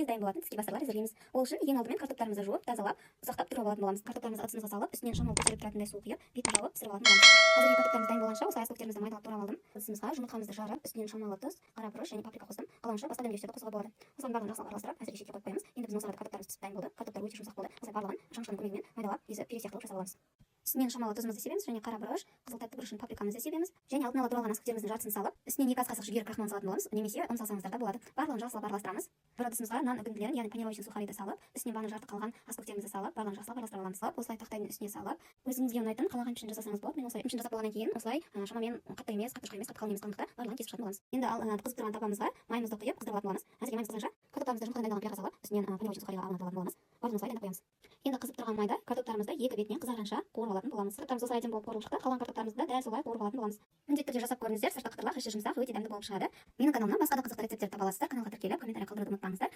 тез дайын болатын тіске бастырылар әзірлейміз. Ол үшін ең алдымен картоптарымызды жуып, тазалап, ұсақтап тұрып алатын боламыз. Картоптарымызды ыдысымызға салып, үстінен шамалы көтеріліп тұратындай су құйып, бетін жауып пісіріп алатын боламыз. Әзірге картоптарымыз дайын болғанша осылай ас-көктерімізді майдалап турап алдым. Ыдысымызға жұмыртқамызды жарып, үстінен шамалы тұз, қара бұрыш және паприка қостым. Қалғанша басқа дәмдеуіштерді қосуға болады. Осылардың барлығын жақсылап араластырып, әзірге шетке қойып қоямыз. Енді біздің осы арада картоптарымыз пісіп дайын болды. Картоптар өте жұмсақ болды. Осылай барлығын шамшының көмегімен майдалап, езіп, пюре сияқты қылып жасап аламыз. Үстінен шамалы тұзымызды себеміз және қара бұрыш, қызыл тәтті бұрышын паприкамызды себеміз және алдын ала туралған ас-көктеріміздің жартысын салып, үстінен 2 ас қасық жүгері крахмал салатын боламыз, немесе ұн салсаңыздар да болады. Барлығын жақсылап араластырамыз. Бір ыдысымызға нан үгінділерін, яғни панировочный сухариді салып, үстіне бағана жарты қалған ас-көктерімізді салып, барлығын жақсылап араластырып аламыз. Осылай тақтайдың үстіне салып, өзіңізге ұнайтын қалаған пішін жасасаңыз болады. Мен осылай пішін жасап болғаннан кейін осылай шамамен қатты емес, қатты емес, қатты қалың емес қалыңдықта барлығын кесіп шығатын боламыз. Енді қызып тұрған табамызға майымызды құйып қыздырып алатын боламыз. Әзірге майымыз қызғанша картоптарымызды жұмыртқадан дайындалған пияға салып, үстінен панировочный сухариға алатын боламыз. Барлығын осылай дайындап қоямыз. Енді қызып тұрған майда картоптарымызды екі бетінен қызарғанша қуырып алатын боламыз. Картоптарымыз осылай әдемі болып қуырылып шықты. Қалған картоптарымызды дәл солай қуырып алатын боламыз. Міндетті түрде жасап көріңіздер, сырты қытырлақ, іші жұмсақ, өте дәмді болып шығады. Менің каналымнан басқа да қызықты рецепттер таба аласыздар. Каналға тіркеліп, комментарий қалдыруды ұмытпаңыздар.